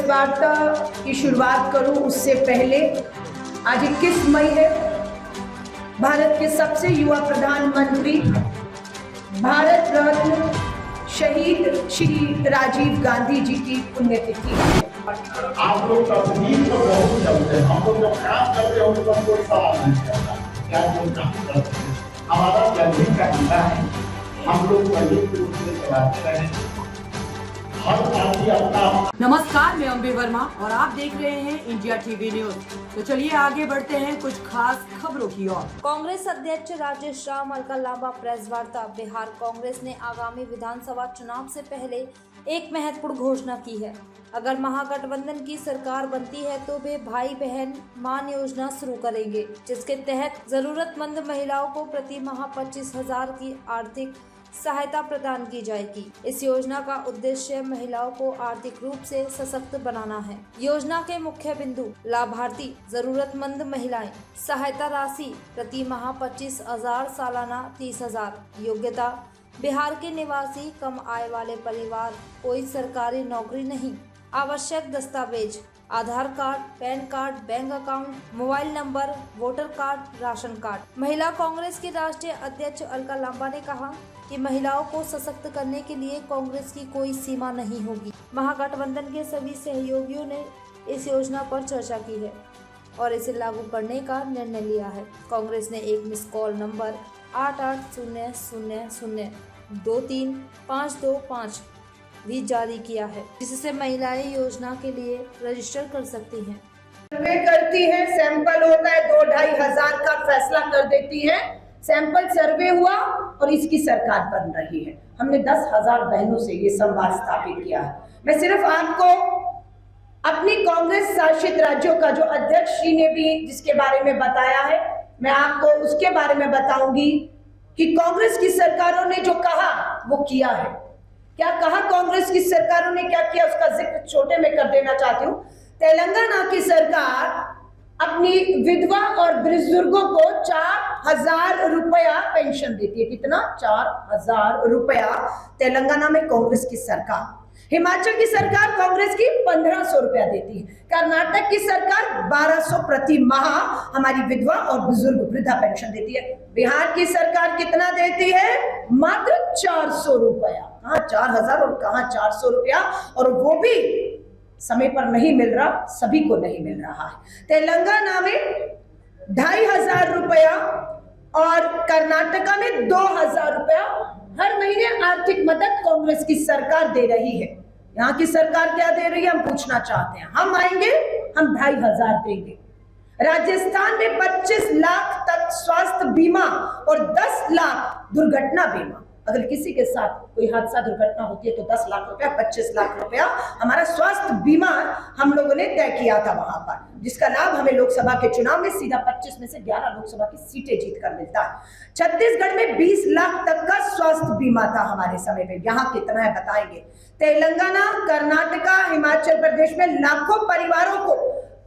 वार्ता की शुरुआत करूं उससे पहले आज 21 मई है। भारत के सबसे युवा प्रधानमंत्री भारत रत्न शहीद श्री राजीव गांधी जी की पुण्यतिथि है। आप लोग तकनीक तो बहुत चलते हैं, हम लोग जो काम करते हैं उनको कोई सवाल नहीं करता क्या जो काम करते हैं। हमारा जल्दी का धंधा है, हम लोग वही रूप से चलाते रहे। नमस्कार, मैं अम्बे वर्मा और आप देख रहे हैं इंडिया टीवी न्यूज। तो चलिए आगे बढ़ते हैं कुछ खास खबरों की ओर। कांग्रेस अध्यक्ष राजेश राम अलका प्रेस वार्ता। बिहार कांग्रेस ने आगामी विधानसभा चुनाव से पहले एक महत्वपूर्ण घोषणा की है। अगर महागठबंधन की सरकार बनती है तो वे भाई बहन मान योजना शुरू करेंगे, जिसके तहत जरूरतमंद महिलाओं को प्रति माह 25,000 की आर्थिक सहायता प्रदान की जाएगी। इस योजना का उद्देश्य महिलाओं को आर्थिक रूप से सशक्त बनाना है। योजना के मुख्य बिंदु: लाभार्थी जरूरतमंद महिलाएं, सहायता राशि प्रति माह 25,000, सालाना 30,000। योग्यता: बिहार के निवासी, कम आय वाले परिवार, कोई सरकारी नौकरी नहीं। आवश्यक दस्तावेज: Aadhaar card, PAN card, bank account, mobile number, voter card, ration card. महिला कांग्रेस की राष्ट्रीय अध्यक्ष अलका लांबा ने कहा कि महिलाओं को सशक्त करने के लिए कांग्रेस की कोई सीमा नहीं होगी। महागठबंधन के सभी सहयोगियों ने इस योजना पर चर्चा की है और इसे लागू करने का निर्णय लिया है। कांग्रेस ने एक मिस कॉल नंबर 8800023525 भी जारी किया है, जिससे महिलाएं योजना के लिए रजिस्टर कर सकती हैं। सर्वे करती है, सैंपल होता है, 2-2.5 हजार का फैसला कर देती है। सैंपल सर्वे हुआ और इसकी सरकार बन रही है। हमने 10,000 बहनों से ये संवाद स्थापित किया है। मैं सिर्फ आपको अपनी कांग्रेस शासित राज्यों का जो अध्यक्ष जी ने भी जिसके बारे में बताया है, मैं आपको उसके बारे में बताऊंगी कि कांग्रेस की सरकारों ने जो कहा वो किया है। क्या कहा कांग्रेस की सरकारों ने, क्या किया, उसका जिक्र छोटे में कर देना चाहती हूँ। तेलंगाना की सरकार अपनी विधवा और बुजुर्गों को 4,000 रुपया पेंशन देती है। कितना? 4,000 रुपया तेलंगाना में कांग्रेस की सरकार। हिमाचल की सरकार कांग्रेस की 1,500 रुपया देती है। कर्नाटक की सरकार 1,200 प्रति माह हमारी विधवा और बुजुर्ग वृद्धा पेंशन देती है। बिहार की सरकार कितना देती है? मात्र 400 रुपया। कहाँ 4,000 और कहाँ 400 रुपया, और वो भी समय पर नहीं मिल रहा, सभी को नहीं मिल रहा है। तेलंगाना में 2,500 रुपया और कर्नाटका में 2,000 रुपया हर महीने आर्थिक मदद कांग्रेस की सरकार दे रही है। यहाँ की सरकार क्या दे रही है, हम पूछना चाहते हैं। हम आएंगे, हम 2,500 देंगे। राजस्थान में 25 लाख तक स्वास्थ्य बीमा और 10 लाख दुर्घटना बीमा। अगर किसी के साथ कोई हादसा दुर्घटना होती है तो 10 लाख रुपया, 25 लाख रुपया हमारा स्वास्थ्य बीमा हम लोगों ने तय किया था वहां पर, जिसका लाभ हमें लोकसभा के चुनाव में सीधा 25 में से 11 लोकसभा की सीटें जीत कर मिलता है। छत्तीसगढ़ में 20 लाख तक का स्वास्थ्य बीमा था हमारे समय में। यहाँ कितना है बताएंगे। तेलंगाना, कर्नाटका, हिमाचल प्रदेश में लाखों परिवारों को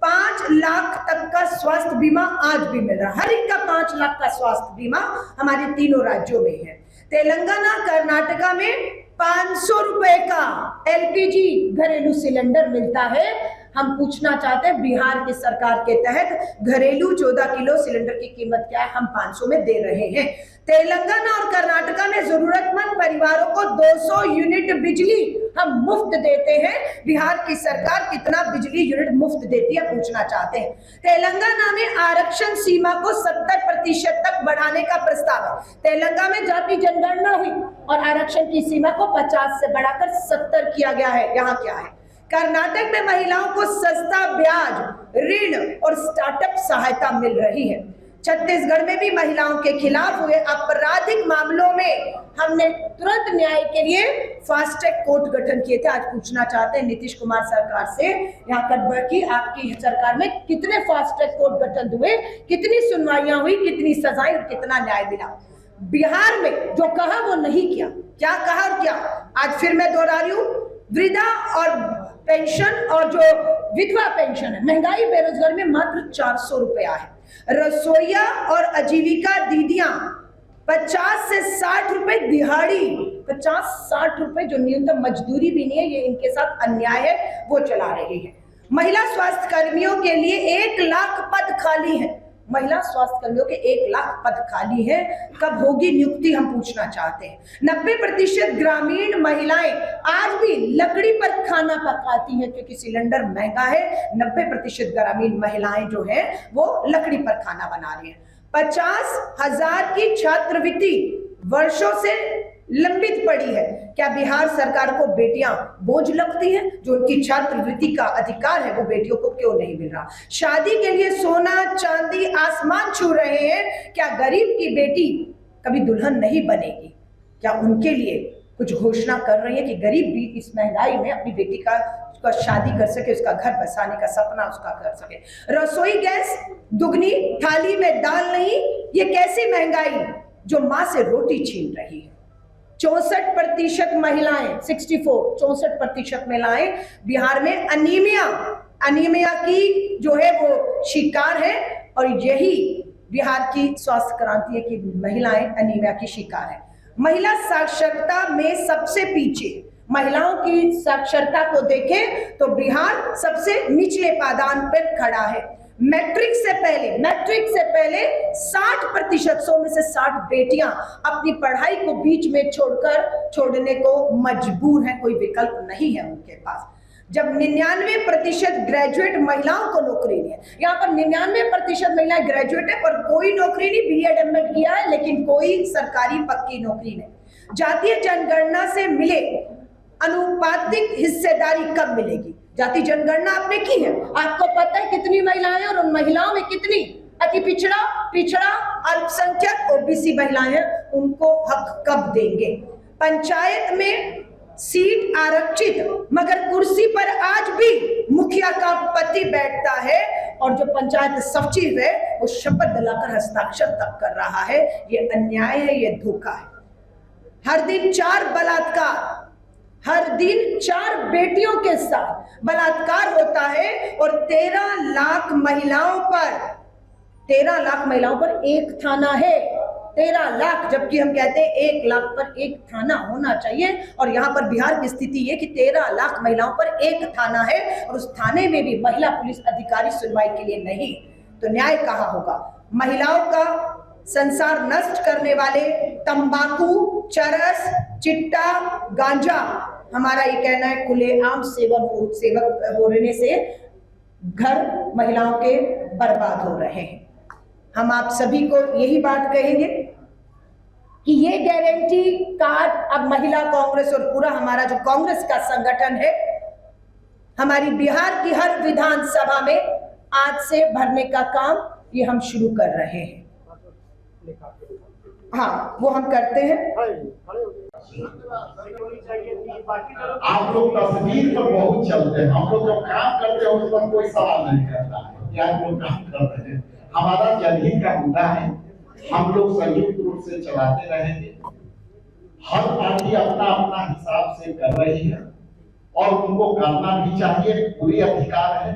5 लाख तक का स्वास्थ्य बीमा आज भी मिल रहा है। हर एक का 5 लाख का स्वास्थ्य बीमा हमारे तीनों राज्यों में है। तेलंगाना, कर्नाटका में 500 रुपए का LPG घरेलू सिलेंडर मिलता है। हम पूछना चाहते हैं बिहार की सरकार के तहत घरेलू 14 किलो सिलेंडर की कीमत क्या है, हम 500 में दे रहे हैं। तेलंगाना और कर्नाटका में जरूरतमंद परिवारों को 200 यूनिट बिजली हम मुफ्त देते हैं। बिहार की सरकार कितना बिजली यूनिट मुफ्त देती है पूछना चाहते हैं। तेलंगाना में आरक्षण सीमा को 70% तक बढ़ाने का प्रस्ताव है। तेलंगाना में जाति जनगणना हुई और आरक्षण की सीमा को 50 से बढ़ाकर 70 किया गया है। यहाँ क्या है? कर्नाटक में महिलाओं को सस्ता ब्याज ऋण और स्टार्टअप सहायता मिल रही है। छत्तीसगढ़ में भी महिलाओं के खिलाफ हुए आपराधिक मामलों में हमने तुरंत न्याय के लिए फास्ट ट्रैक कोर्ट गठन किए थे। आज पूछना चाहते हैं नीतीश कुमार सरकार से, यहाँ की आपकी सरकार में कितने फास्ट ट्रैक कोर्ट गठन हुए, कितनी सुनवाइयां हुई, कितनी सजाएं और कितना न्याय मिला। बिहार में जो कहा वो नहीं किया। क्या कहा और क्या? आज फिर मैं दोहरा रही हूँ, वृद्धा और पेंशन और जो विधवा पेंशन है, महंगाई बेरोजगारी में मात्र 400 रुपया है। रसोईया और आजीविका दीदियां 50 से 60 रुपए दिहाड़ी 50-60 रुपए जो न्यूनतम मजदूरी भी नहीं है, ये इनके साथ अन्याय है, वो चला रही है। महिला स्वास्थ्य कर्मियों के लिए 1 लाख पद खाली है। महिला स्वास्थ्य कर्मियों के 1 लाख पद खाली है। कब होगी नियुक्ति, हम पूछना चाहते हैं। 90% ग्रामीण महिलाएं आज भी लकड़ी पर खाना पकाती हैं, क्योंकि सिलेंडर महंगा है। 90% ग्रामीण महिलाएं जो हैं वो लकड़ी पर खाना बना रही हैं। 50,000 की छात्रवृत्ति वर्षों से लंबित पड़ी है। क्या बिहार सरकार को बेटियां बोझ लगती हैं? जो उनकी छात्रवृत्ति का अधिकार है वो बेटियों को क्यों नहीं मिल रहा? शादी के लिए सोना चांदी आसमान छू रहे हैं। क्या गरीब की बेटी कभी दुल्हन नहीं बनेगी? क्या उनके लिए कुछ घोषणा कर रही है कि गरीब भी इस महंगाई में अपनी बेटी का शादी कर सके, उसका घर बसाने का सपना उसका कर सके? रसोई गैस दुगनी, थाली में दाल नहीं, ये कैसी महंगाई जो मां से रोटी छीन रही है? 64% महिलाएं, 64% महिलाएं बिहार में अनीमिया की जो है वो शिकार है, और यही बिहार की स्वास्थ्य क्रांति है कि महिलाएं अनीमिया की शिकार है। महिला साक्षरता में सबसे पीछे, महिलाओं की साक्षरता को देखें तो बिहार सबसे निचले पायदान पर खड़ा है। मैट्रिक से पहले 60%, 100 में से 60 बेटियां अपनी पढ़ाई को बीच में छोड़ने को मजबूर हैं, कोई विकल्प नहीं है उनके पास। जब 99% ग्रेजुएट महिलाओं को नौकरी नहीं है, यहाँ पर 99% महिलाएं ग्रेजुएट है पर कोई नौकरी नहीं, BEd MAd किया है लेकिन कोई सरकारी पक्की नौकरी नहीं। जातीय जनगणना से मिले अनुपातिक हिस्सेदारी कब मिलेगी? जाति जनगणना आपने की है, आपको पता है कितनी महिलाएं और उन महिलाओं में कितनी अति पिछड़ा अल्पसंख्यक OBC महिलाएं हैं, उनको हक कब देंगे? पंचायत में सीट आरक्षित मगर कुर्सी पर आज भी मुखिया का पति बैठता है, और जो पंचायत सचिव है वो शपथ दिलाकर हस्ताक्षर तक कर रहा है। ये अन्याय है, ये धोखा है। हर दिन 4 बलात्कार, हर दिन 4 बेटियों के साथ बलात्कार होता है, और 13 लाख महिलाओं पर एक थाना है। 13 लाख, जबकि हम कहते हैं 1 लाख पर एक थाना होना चाहिए, और यहाँ पर बिहार की स्थिति है कि 13 लाख महिलाओं पर एक थाना है, और उस थाने में भी महिला पुलिस अधिकारी सुनवाई के लिए नहीं। तो न्याय कहाँ होगा? महिलाओं का संसार नष्ट करने वाले तंबाकू, चरस, चिट्टा, गांजा, हमारा ये कहना है खुलेआम सेवक होने से घर महिलाओं के बर्बाद हो रहे हैं। हम आप सभी को यही बात कहेंगे कि ये गारंटी कार्ड अब महिला कांग्रेस और पूरा हमारा जो कांग्रेस का संगठन है, हमारी बिहार की हर विधानसभा में आज से भरने का काम ये हम शुरू कर रहे हैं। हाँ, वो हम करते हैं। आप लोग तस्वीर पर बहुत चलते हैं, हम लोग जो काम करते हैं उस पर कोई सवाल नहीं करता है कि आप लोग काम कर रहे हैं। हमारा जनहित का मुद्दा है, हम लोग संयुक्त रूप से चलाते रहेंगे। हर पार्टी अपना अपना हिसाब से कर रही है और उनको करना भी चाहिए, पूरी अधिकार है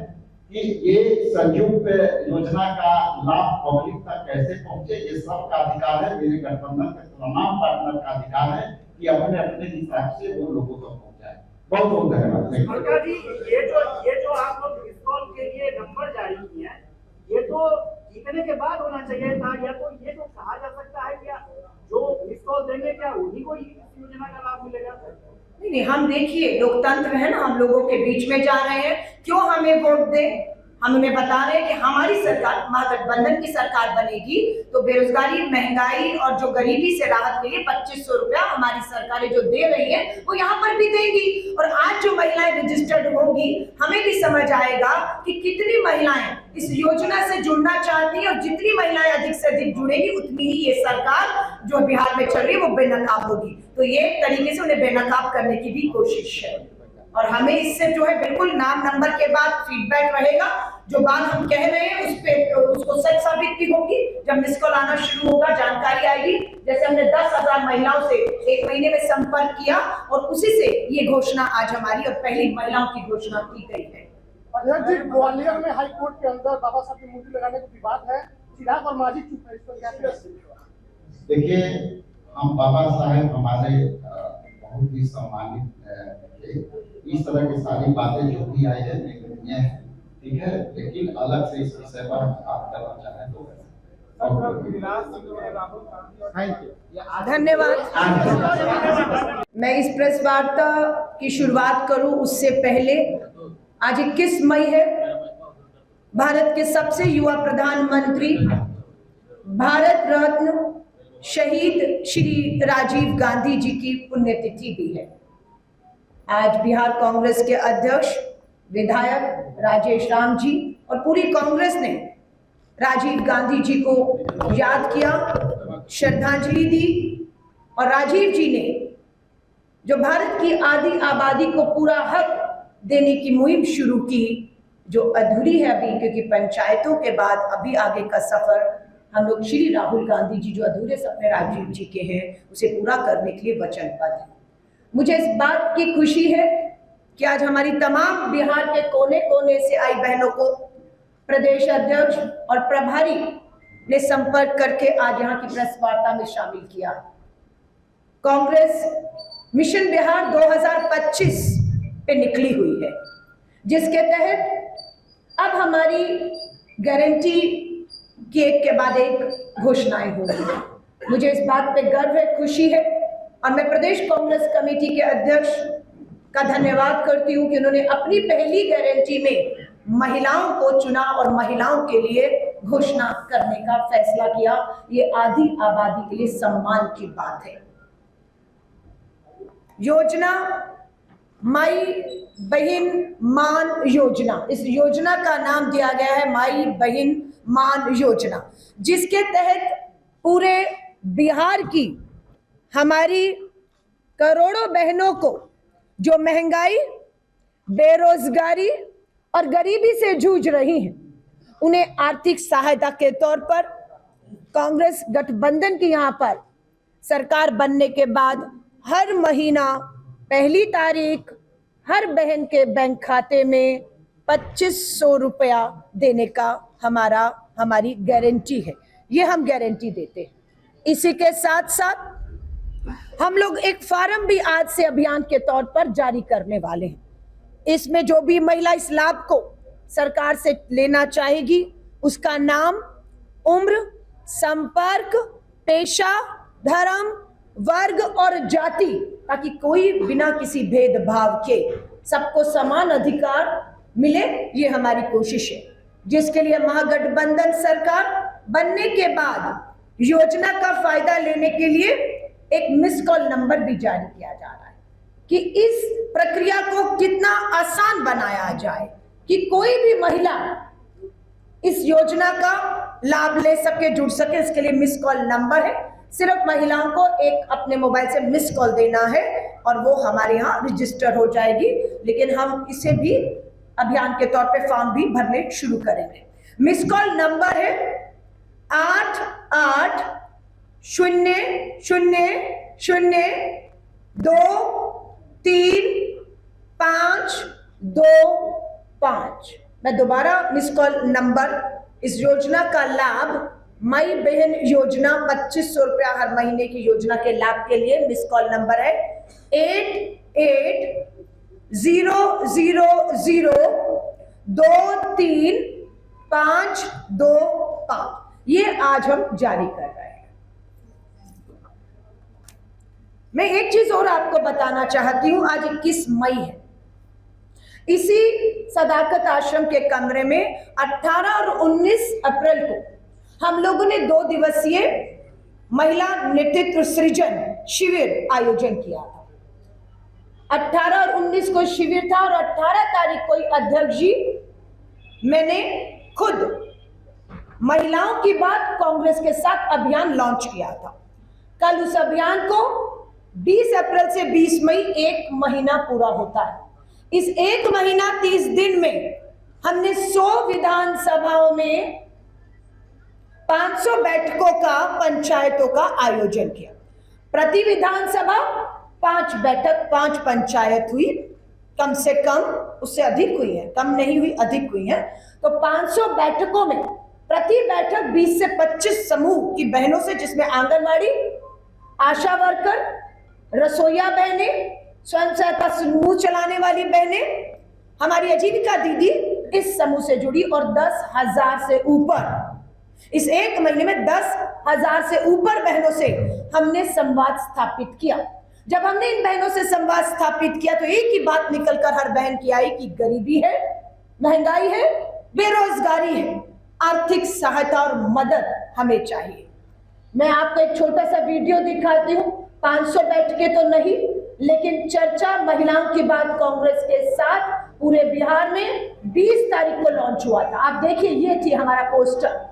कि ये संयुक्त योजना का लाभ पब्लिक तक कैसे पहुंचे, ये सबका अधिकार है। मेरे गठबंधन के तमाम पार्टनर का अधिकार है कि अपने अपने हिसाब से वो लोगों तक पहुंचाए। बहुत बहुत धन्यवाद जी। ये जो आप लोग इस कॉल के लिए नंबर जारी किए हैं, ये तो जीतने के बाद होना चाहिए था, या तो ये तो कहा जा सकता है क्या जो मिस कॉल देंगे क्या उन्हीं को इस योजना का लाभ मिलेगा? नहीं, हम देखिए लोकतंत्र है ना, हम लोगों के बीच में जा रहे हैं, क्यों हमें वोट दें? हम उन्हें बता रहे हैं कि हमारी सरकार, महागठबंधन की सरकार बनेगी तो बेरोजगारी, महंगाई और जो गरीबी से राहत के लिए 2500 रुपया हमारी सरकारें जो दे रही है वो यहाँ पर भी देंगी। और आज जो महिलाएं रजिस्टर्ड होंगी, हमें भी समझ आएगा कि कितनी महिलाएं इस योजना से जुड़ना चाहती है, और जितनी महिलाएं अधिक से अधिक जुड़ेगी उतनी ही ये सरकार जो बिहार में चल रही है वो बेनकाब होगी। तो ये तरीके से उन्हें बेनकाब करने की भी कोशिश है, और हमें इससे जो है बिल्कुल नाम नंबर के बाद फीडबैक रहेगा। जो बात हम कह रहे हैं उस पे उसको सच साबित भी होगी। जब मिस कॉल आना शुरू होगा, जानकारी आएगी। जैसे हमने 10,000 महिलाओं से 1 महीने में संपर्क किया, और उसी से ये घोषणा आज हमारी और पहली महिलाओं की घोषणा की गई है। जी, ग्वालियर में हाई कोर्ट के अंदर बाबा साहब की मूर्ति लगाने का विवाद है, चिराग और मांझी चुप है, इस पर क्या? देखिए, हम बाबा साहेब हमारे बहुत ही सम्मानित थे। इस तरह की सारी बातें जो भी आई है निंदनीय है, ठीक है, लेकिन अलग से इस विषय पर बात करना चाहें तो धन्यवाद। मैं इस प्रेस वार्ता की शुरुआत करूं उससे पहले, आज 21 मई है, भारत के सबसे युवा प्रधानमंत्री, भारत रत्न शहीद श्री राजीव गांधी जी की पुण्यतिथि भी है। आज बिहार कांग्रेस के अध्यक्ष विधायक राजेश राम जी और पूरी कांग्रेस ने राजीव गांधी जी को याद किया, श्रद्धांजलि दी, और राजीव जी ने जो भारत की आधी आबादी को पूरा हक देने की मुहिम शुरू की, जो अधूरी है अभी, क्योंकि पंचायतों के बाद अभी आगे का सफर हम लोग श्री राहुल गांधी जी जो अधूरे सपने राजीव जी के हैं उसे पूरा करने के लिए वचनबद्ध है। मुझे इस बात की खुशी है कि आज हमारी तमाम बिहार के कोने कोने से आई बहनों को प्रदेश अध्यक्ष और प्रभारी ने संपर्क करके आज यहाँ की प्रेस वार्ता में शामिल किया। कांग्रेस मिशन बिहार 2025 पे निकली हुई है, जिसके तहत अब हमारी गारंटी की एक के बाद एक घोषणाएं होंगी। मुझे इस बात पे गर्व है, खुशी है, और मैं प्रदेश कांग्रेस कमेटी के अध्यक्ष का धन्यवाद करती हूं कि उन्होंने अपनी पहली गारंटी में महिलाओं को चुना और महिलाओं के लिए घोषणा करने का फैसला किया। ये आधी आबादी के लिए सम्मान की बात है। योजना माई बहन मान योजना, इस योजना का नाम दिया गया है माई बहन मान योजना, जिसके तहत पूरे बिहार की हमारी करोड़ों बहनों को जो महंगाई, बेरोजगारी और गरीबी से जूझ रही हैं, उन्हें आर्थिक सहायता के तौर पर कांग्रेस गठबंधन की यहाँ पर सरकार बनने के बाद हर महीना पहली तारीख हर बहन के बैंक खाते में 2500 रुपया देने का हमारी गारंटी है। ये हम गारंटी देते हैं। इसी के साथ साथ हम लोग एक फार्म भी आज से अभियान के तौर पर जारी करने वाले हैं। इसमें जो भी महिला इस लाभ को सरकार से लेना चाहेगी, उसका नाम, उम्र, संपर्क, पेशा, धर्म, वर्ग और जाति, ताकि कोई बिना किसी भेदभाव के सबको समान अधिकार मिले, ये हमारी कोशिश है। जिसके लिए महागठबंधन सरकार बनने के बाद योजना का फायदा लेने के लिए एक मिस कॉल नंबर भी जारी किया जा रहा है कि इस प्रक्रिया को कितना आसान बनाया जाए कि कोई भी महिला इस योजना का लाभ ले सके, जुड़ सके। इसके लिए मिस कॉल नंबर है, सिर्फ महिलाओं को एक अपने मोबाइल से मिस कॉल देना है और वो हमारे यहाँ रजिस्टर हो जाएगी। लेकिन हम इसे भी अभियान के तौर पे फॉर्म भी भरने शुरू करेंगे। मिस कॉल नंबर है 8800023525। मैं दोबारा मिस कॉल नंबर, इस योजना का लाभ माई बहन योजना 2500 रुपया हर महीने की योजना के लाभ के लिए मिस कॉल नंबर है 8800023525। ये आज हम जारी कर रहे हैं। मैं एक चीज और आपको बताना चाहती हूं, आज 21 मई है। इसी सदाकत आश्रम के कमरे में 18 और 19 अप्रैल को हम लोगों ने 2 दिवसीय महिला नेतृत्व सृजन शिविर आयोजन किया था। 18 और 19 को शिविर था और 18 तारीख को अध्यक्ष जी मैंने खुद महिलाओं की बात कांग्रेस के साथ अभियान लॉन्च किया था। कल उस अभियान को 20 अप्रैल से 20 मई 1 महीना पूरा होता है। इस 1 महीना 30 दिन में हमने 100 विधानसभाओं में 500 बैठकों का, पंचायतों का आयोजन किया। प्रति विधानसभा 5 बैठक, 5 पंचायत हुई, कम से कम, उससे अधिक हुई है, कम नहीं हुई, अधिक हुई है। तो 500 बैठकों में प्रति बैठक 20 से 25 समूह की बहनों से, जिसमें आंगनवाड़ी, आशा वर्कर, रसोईया बहनें, स्वयं सहायता समूह चलाने वाली बहनें, हमारी आजीविका दीदी इस समूह से जुड़ी और 10,000 से ऊपर, इस एक महीने में 10,000 से ऊपर बहनों से हमने संवाद स्थापित किया। जब हमने इन बहनों से संवाद स्थापित किया तो एक ही बात निकलकर हर बहन की आई कि गरीबी है, महंगाई है, बेरोजगारी है, आर्थिक सहायता और मदद हमें चाहिए। मैं आपको एक छोटा सा वीडियो दिखाती हूँ, 500 बैठकें तो नहीं, लेकिन चर्चा महिलाओं की बात कांग्रेस के साथ पूरे बिहार में 20 तारीख को लॉन्च हुआ था। आप देखिए, ये थी हमारा पोस्टर।